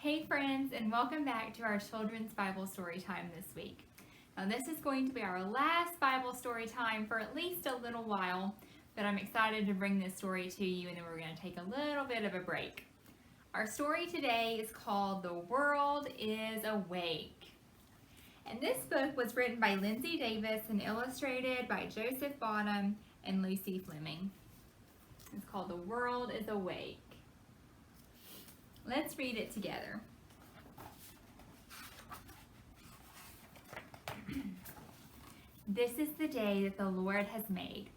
Hey friends, and welcome back to our children's Bible story time this week. Now this is going to be our last Bible story time for at least a little while, but I'm excited to bring this story to you, and then we're going to take a little bit of a break. Our story today is called The World is Awake. And this book was written by Lindsay Davis and illustrated by Joseph Bonham and Lucy Fleming. It's called The World is Awake. Let's read it together. This is the day that the Lord has made.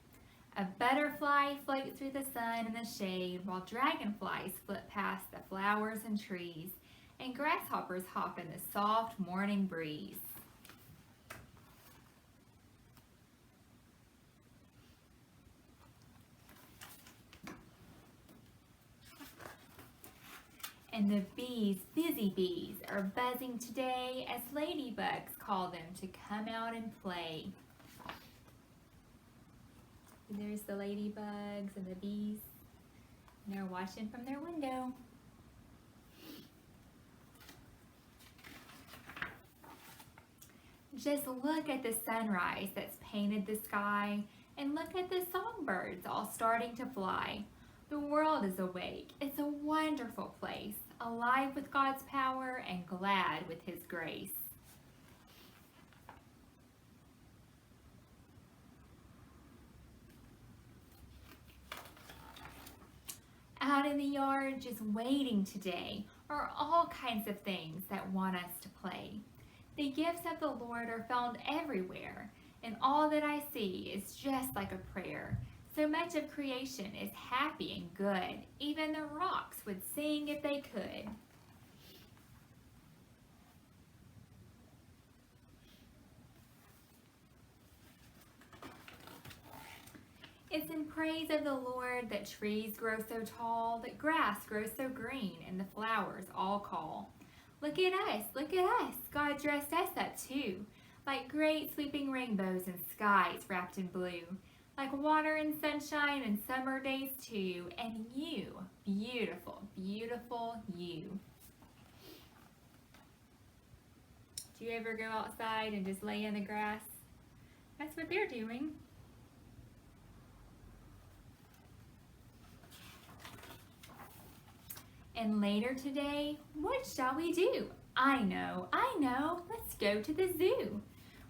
A butterfly floats through the sun and the shade, while dragonflies flit past the flowers and trees, and grasshoppers hop in the soft morning breeze. And the bees, busy bees, are buzzing today as ladybugs call them to come out and play. And there's the ladybugs and the bees. And they're watching from their window. Just look at the sunrise that's painted the sky, and look at the songbirds all starting to fly. The world is awake. It's a wonderful place, alive with God's power and glad with His grace. Out in the yard, just waiting today, are all kinds of things that want us to play. The gifts of the Lord are found everywhere, and all that I see is just like a prayer. So much of creation is happy and good. Even the rocks would sing if they could. It's in praise of the Lord that trees grow so tall, that grass grows so green, and the flowers all call. Look at us, God dressed us up too, like great sweeping rainbows and skies wrapped in blue. Like water and sunshine and summer days too, and you, beautiful, beautiful you. Do you ever go outside and just lay in the grass? That's what they're doing. And later today, what shall we do? I know, let's go to the zoo.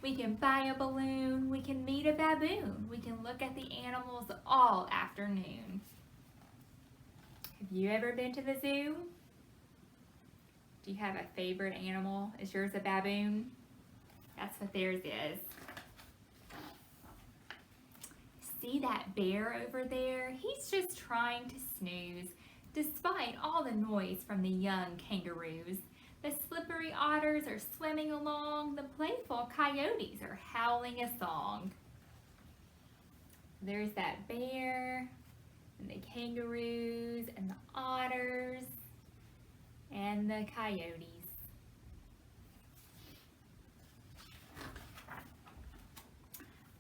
We can buy a balloon, we can meet a baboon, we can look at the animals all afternoon. Have you ever been to the zoo? Do you have a favorite animal? Is yours a baboon? That's what theirs is. See that bear over there? He's just trying to snooze, despite all the noise from the young kangaroos. The slippery otters are swimming along. The playful coyotes are howling a song. There's that bear and the kangaroos and the otters and the coyotes.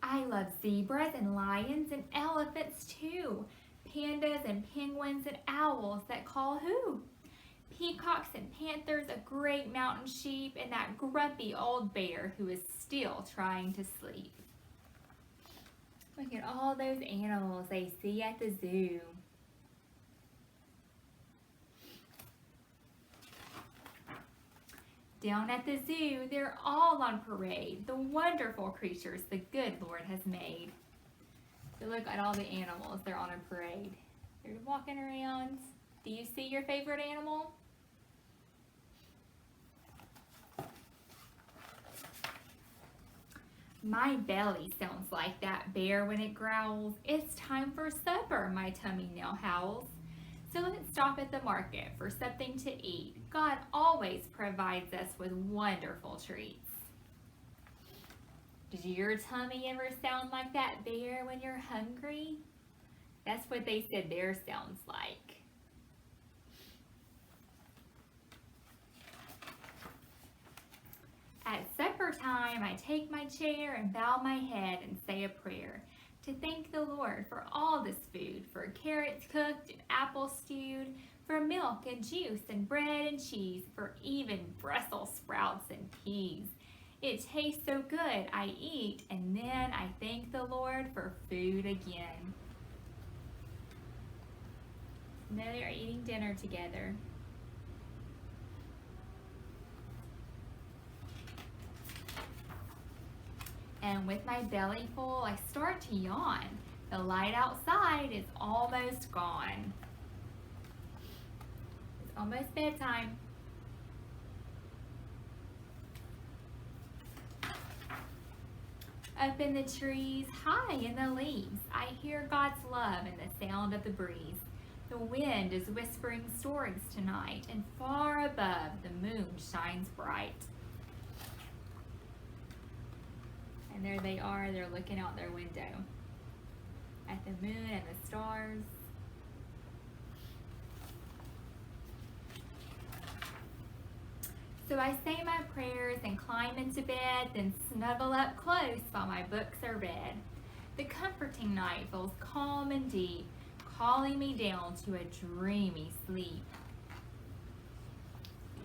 I love zebras and lions and elephants too. Pandas and penguins and owls that call who? Peacocks and panthers, a great mountain sheep, and that grumpy old bear who is still trying to sleep. Look at all those animals they see at the zoo. Down at the zoo, they're all on parade, the wonderful creatures the good Lord has made. So look at all the animals, they're on a parade. They're walking around. Do you see your favorite animal? My belly sounds like that bear when it growls. It's time for supper, my tummy now howls. So let's stop at the market for something to eat. God always provides us with wonderful treats. Does your tummy ever sound like that bear when you're hungry? That's what they said theirs sounds like. At supper time, I take my chair and bow my head and say a prayer to thank the Lord for all this food, for carrots cooked and apples stewed, for milk and juice and bread and cheese, for even Brussels sprouts and peas. It tastes so good, I eat, and then I thank the Lord for food again. Now they are eating dinner together. And with my belly full, I start to yawn. The light outside is almost gone. It's almost bedtime. Up in the trees, high in the leaves, I hear God's love and the sound of the breeze. The wind is whispering stories tonight, and far above the moon shines bright. And there they are, they're looking out their window at the moon and the stars. So I say my prayers and climb into bed, then snuggle up close while my books are read. The comforting night feels calm and deep, calling me down to a dreamy sleep.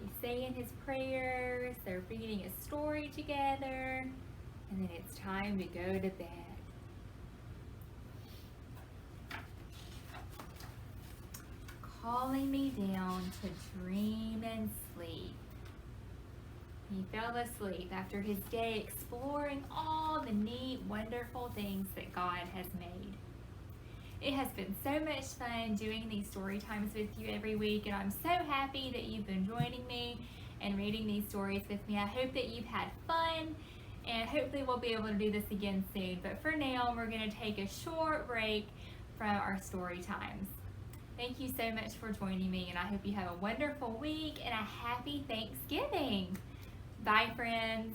He's saying his prayers, they're reading a story together, and then it's time to go to bed. Calling me down to dream and sleep. He fell asleep after his day exploring all the neat, wonderful things that God has made. It has been so much fun doing these story times with you every week, and I'm so happy that you've been joining me and reading these stories with me. I hope that you've had fun, and hopefully we'll be able to do this again soon. But for now, we're going to take a short break from our story times. Thank you so much for joining me, and I hope you have a wonderful week and a happy Thanksgiving. Bye, friends.